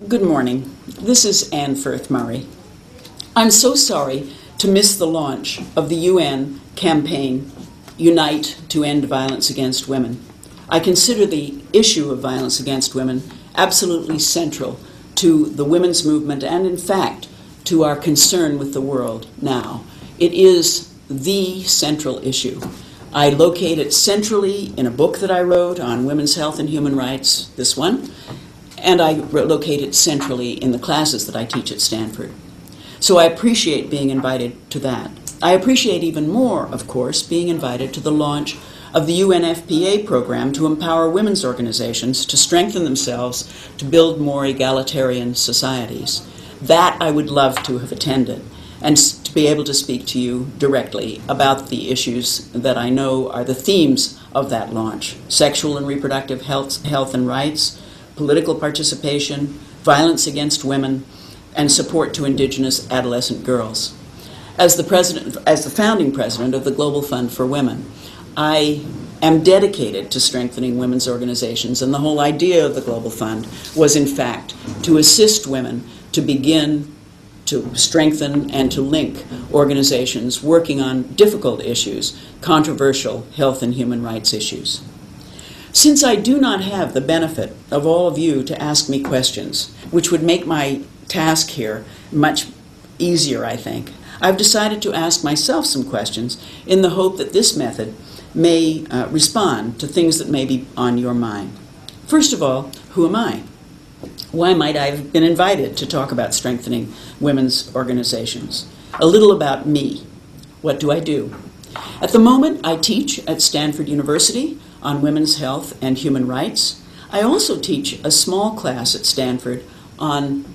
Good morning. This is Anne Firth Murray. I'm so sorry to miss the launch of the UN campaign, Unite to End Violence Against Women. I consider the issue of violence against women absolutely central to the women's movement and, in fact, to our concern with the world now. It is the central issue. I locate it centrally in a book that I wrote on women's health and human rights, this one, and I locate it centrally in the classes that I teach at Stanford. So I appreciate being invited to that. I appreciate even more, of course, being invited to the launch of the UNFPA program to empower women's organizations to strengthen themselves to build more egalitarian societies. That I would love to have attended and to be able to speak to you directly about the issues that I know are the themes of that launch: sexual and reproductive health and rights, political participation, violence against women, and support to indigenous adolescent girls. As the founding president of the Global Fund for Women, I am dedicated to strengthening women's organizations, and the whole idea of the Global Fund was, in fact, to assist women to begin to strengthen and to link organizations working on difficult issues, controversial health and human rights issues. Since I do not have the benefit of all of you to ask me questions, which would make my task here much easier, I think, I've decided to ask myself some questions in the hope that this method may respond to things that may be on your mind. First of all, who am I? Why might I have been invited to talk about strengthening women's organizations? A little about me. What do I do? At the moment, I teach at Stanford University on women's health and human rights. I also teach a small class at Stanford on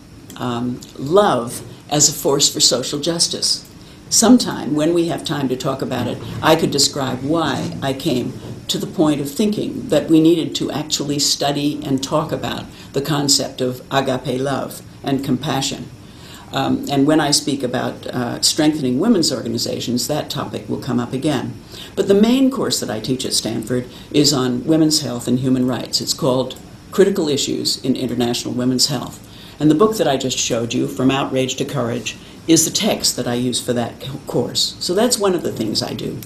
love as a force for social justice. Sometime, when we have time to talk about it, I could describe why I came to the point of thinking that we needed to actually study and talk about the concept of agape love and compassion. And when I speak about strengthening women's organizations, that topic will come up again. But the main course that I teach at Stanford is on women's health and human rights. It's called Critical Issues in International Women's Health. And the book that I just showed you, From Outrage to Courage, is the text that I use for that course. So that's one of the things I do.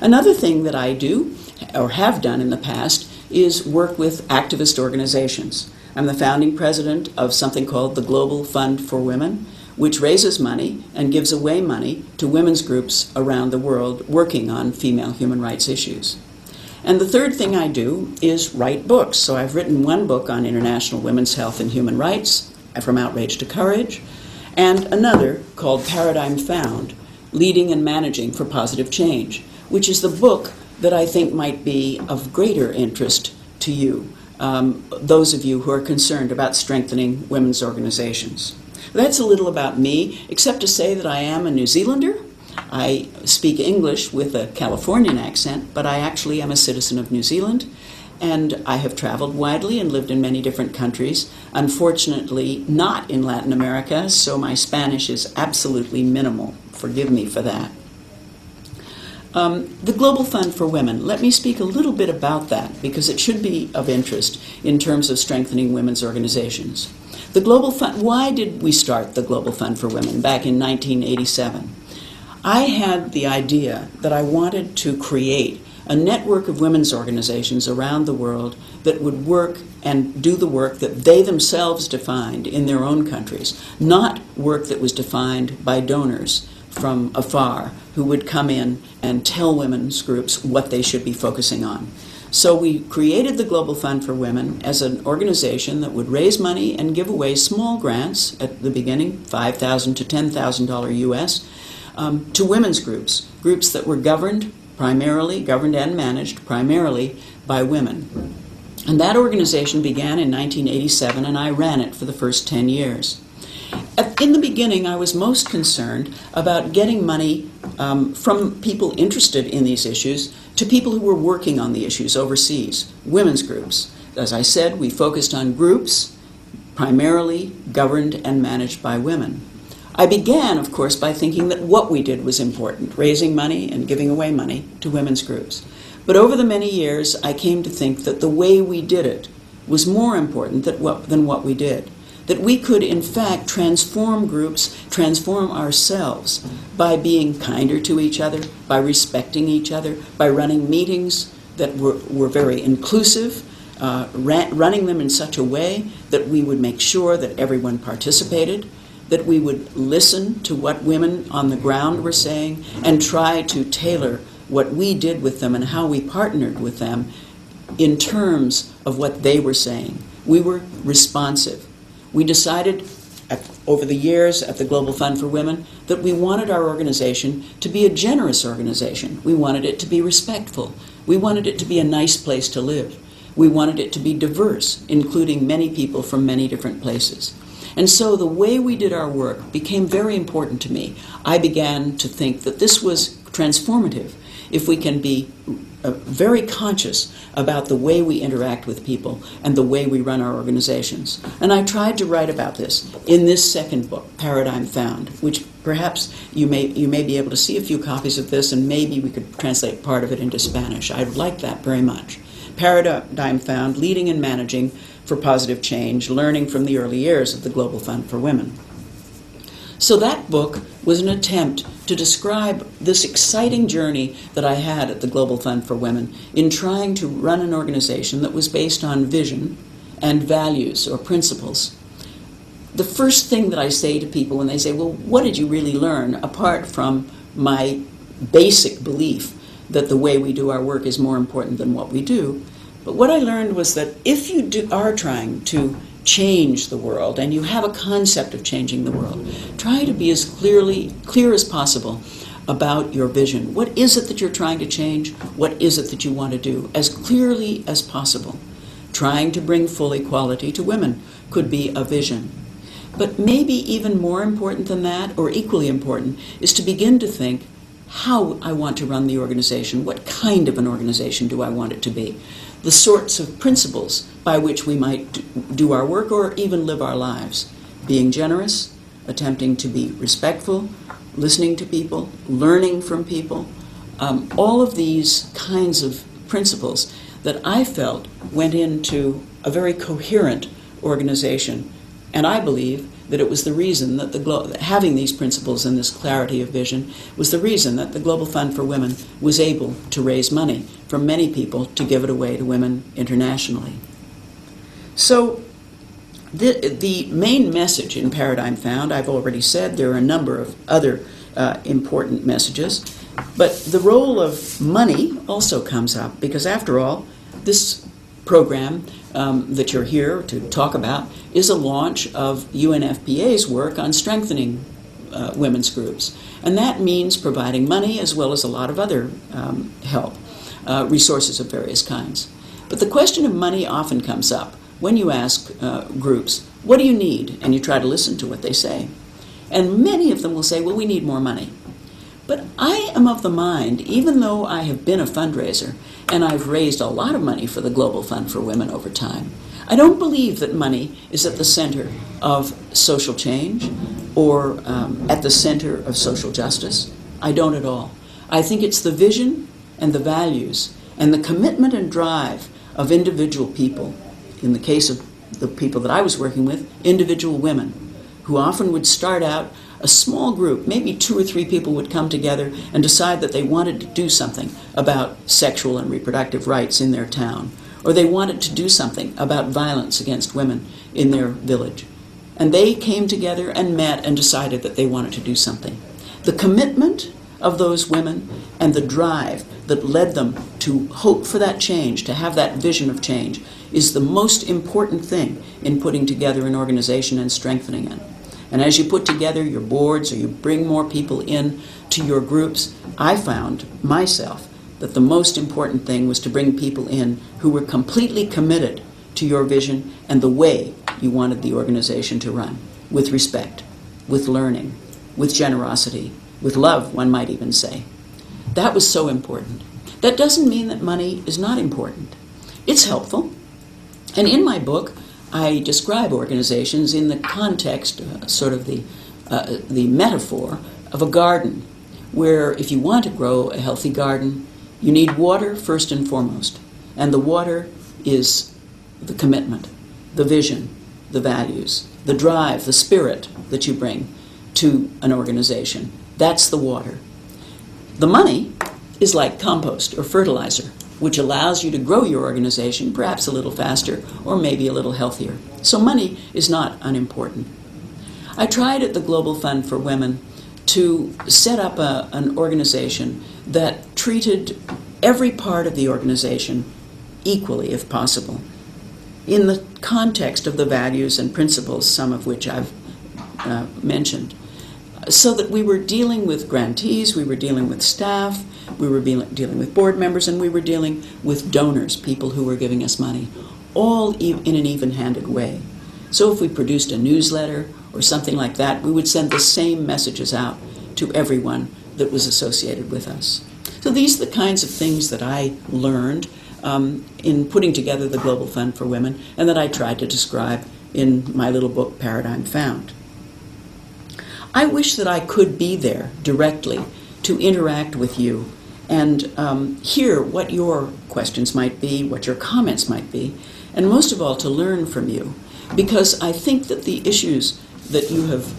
Another thing that I do, or have done in the past, is work with activist organizations. I'm the founding president of something called the Global Fund for Women, which raises money and gives away money to women's groups around the world working on female human rights issues. And the third thing I do is write books. So I've written one book on international women's health and human rights, From Outrage to Courage, and another called Paradigm Found, Leading and Managing for Positive Change, which is the book that I think might be of greater interest to you, those of you who are concerned about strengthening women's organizations. That's a little about me, except to say that I am a New Zealander. I speak English with a Californian accent, but I actually am a citizen of New Zealand, and I have traveled widely and lived in many different countries. Unfortunately, not in Latin America, so my Spanish is absolutely minimal. Forgive me for that. The Global Fund for Women. Let me speak a little bit about that because it should be of interest in terms of strengthening women's organizations. The Global Fund, why did we start the Global Fund for Women back in 1987? I had the idea that I wanted to create a network of women's organizations around the world that would work and do the work that they themselves defined in their own countries, not work that was defined by donors from afar who would come in and tell women's groups what they should be focusing on. So we created the Global Fund for Women as an organization that would raise money and give away small grants at the beginning, $5,000 to $10,000 US, to women's groups, groups that were governed and managed primarily by women. And that organization began in 1987, and I ran it for the first 10 years. In the beginning, I was most concerned about getting money from people interested in these issues to people who were working on the issues overseas, women's groups. As I said, we focused on groups primarily governed and managed by women. I began, of course, by thinking that what we did was important, raising money and giving away money to women's groups. But over the many years, I came to think that the way we did it was more important than what we did. that we could in fact transform groups, transform ourselves by being kinder to each other, by respecting each other, by running meetings that were very inclusive, running them in such a way that we would make sure that everyone participated, that we would listen to what women on the ground were saying and try to tailor what we did with them and how we partnered with them in terms of what they were saying. We were responsive. We decided over the years at the Global Fund for Women that we wanted our organization to be a generous organization. We wanted it to be respectful. We wanted it to be a nice place to live. We wanted it to be diverse, including many people from many different places. And so the way we did our work became very important to me. I began to think that this was transformative if we can be very conscious about the way we interact with people and the way we run our organizations. And I tried to write about this in this second book, Paradigm Found, which perhaps you may be able to see a few copies of this, and maybe we could translate part of it into Spanish. I'd like that very much. Paradigm Found, Leading and Managing for Positive Change, Learning from the Early Years of the Global Fund for Women. So that book was an attempt to describe this exciting journey that I had at the Global Fund for Women in trying to run an organization that was based on vision and values or principles. The first thing that I say to people when they say, well, what did you really learn apart from my basic belief that the way we do our work is more important than what we do? But what I learned was that if you are trying to change the world and you have a concept of changing the world, try to be as clear as possible about your vision. What is it that you're trying to change? What is it that you want to do? As clearly as possible. Trying to bring full equality to women could be a vision. But maybe even more important than that, or equally important, is to begin to think how I want to run the organization. What kind of an organization do I want it to be? The sorts of principles by which we might do our work or even live our lives. Being generous, attempting to be respectful, listening to people, learning from people, all of these kinds of principles that I felt went into a very coherent organization. And I believe that it was the reason that having these principles and this clarity of vision was the reason that the Global Fund for Women was able to raise money from many people to give it away to women internationally. So the main message in Paradigm Found, I've already said, there are a number of other important messages, but the role of money also comes up because after all, this program that you're here to talk about is a launch of UNFPA's work on strengthening women's groups. And that means providing money as well as a lot of other help, resources of various kinds. But the question of money often comes up when you ask groups, what do you need? And you try to listen to what they say. And many of them will say, well, we need more money. But I am of the mind, even though I have been a fundraiser and I've raised a lot of money for the Global Fund for Women over time, I don't believe that money is at the center of social change or at the center of social justice. I don't at all. I think it's the vision and the values and the commitment and drive of individual people. In the case of the people that I was working with, individual women, who often would start out a small group, maybe 2 or 3 people would come together and decide that they wanted to do something about sexual and reproductive rights in their town, or they wanted to do something about violence against women in their village. And they came together and met and decided that they wanted to do something. The commitment of those women and the drive that led them to hope for that change, to have that vision of change, is the most important thing in putting together an organization and strengthening it. And as you put together your boards or you bring more people in to your groups, I found myself that the most important thing was to bring people in who were completely committed to your vision and the way you wanted the organization to run, with respect, with learning, with generosity, with love, one might even say. That was so important. That doesn't mean that money is not important. It's helpful. And in my book, I describe organizations in the context, sort of the metaphor of a garden, where if you want to grow a healthy garden, you need water first and foremost. And the water is the commitment, the vision, the values, the drive, the spirit that you bring to an organization. That's the water. The money is like compost or fertilizer, which allows you to grow your organization perhaps a little faster or maybe a little healthier. So money is not unimportant. I tried at the Global Fund for Women to set up an organization that treated every part of the organization equally, if possible, in the context of the values and principles, some of which I've mentioned, so that we were dealing with grantees, we were dealing with staff, we were dealing with board members, and we were dealing with donors, people who were giving us money, all in an even-handed way. So if we produced a newsletter or something like that, we would send the same messages out to everyone that was associated with us. So these are the kinds of things that I learned in putting together the Global Fund for Women, and that I tried to describe in my little book, Paradigm Found. I wish that I could be there directly to interact with you and hear what your questions might be, what your comments might be, and most of all to learn from you, because I think that the issues that you have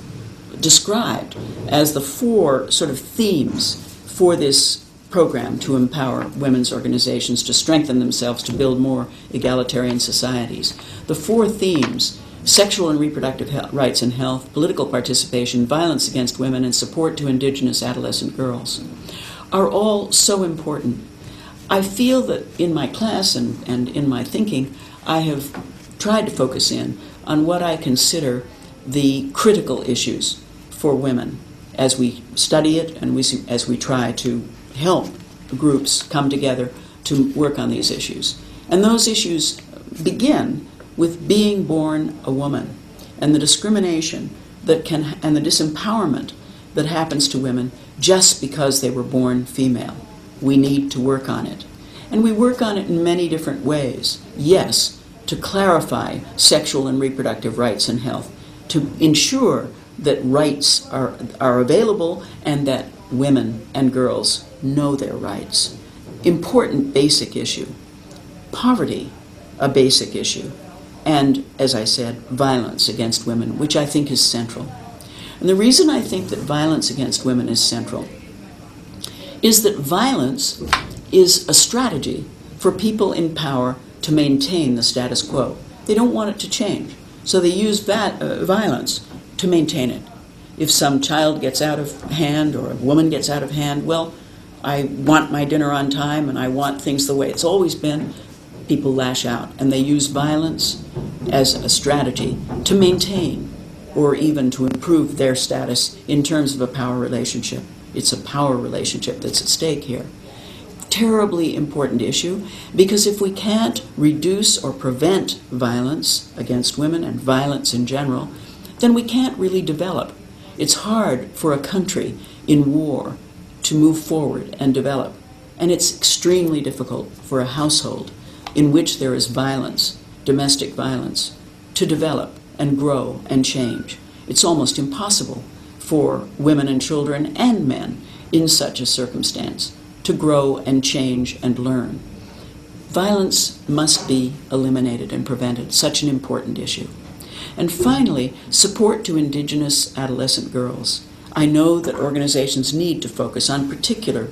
described as the four sort of themes for this program to empower women's organizations to strengthen themselves to build more egalitarian societies, the four themes: sexual and reproductive rights and health, political participation, violence against women, and support to indigenous adolescent girls, are all so important. I feel that in my class and in my thinking, I have tried to focus in on what I consider the critical issues for women as we study it and as we try to help groups come together to work on these issues. And those issues begin with being born a woman and the discrimination that and the disempowerment that happens to women just because they were born female. We need to work on it. And we work on it in many different ways. Yes, to clarify sexual and reproductive rights and health, to ensure that rights are available and that women and girls know their rights. Important basic issue. Poverty, a basic issue. And, as I said, violence against women, which I think is central. And the reason I think that violence against women is central is that violence is a strategy for people in power to maintain the status quo. They don't want it to change, so they use violence to maintain it. If some child gets out of hand or a woman gets out of hand, well, I want my dinner on time and I want things the way it's always been. People lash out, and they use violence as a strategy to maintain or even to improve their status in terms of a power relationship. It's a power relationship that's at stake here. Terribly important issue, because if we can't reduce or prevent violence against women and violence in general, then we can't really develop. It's hard for a country in war to move forward and develop, and it's extremely difficult for a household in which there is violence, domestic violence, to develop and grow and change. It's almost impossible for women and children and men in such a circumstance to grow and change and learn. Violence must be eliminated and prevented, such an important issue. And finally, support to indigenous adolescent girls. I know that organizations need to focus on particular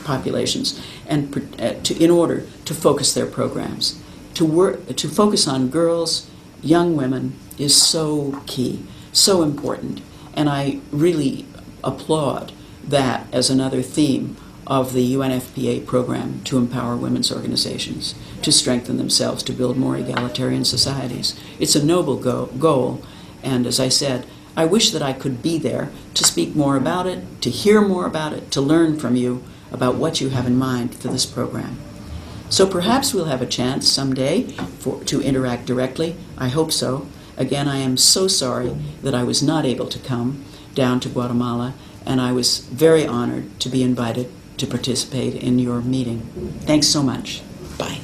populations and in order to focus their programs. To focus on girls, young women, is so key, so important. And I really applaud that as another theme of the UNFPA program to empower women's organizations, to strengthen themselves, to build more egalitarian societies. It's a noble goal, and as I said, I wish that I could be there to speak more about it, to hear more about it, to learn from you about what you have in mind for this program. So perhaps we'll have a chance someday to interact directly. I hope so. Again, I am so sorry that I was not able to come down to Guatemala, and I was very honored to be invited to participate in your meeting. Thanks so much. Bye.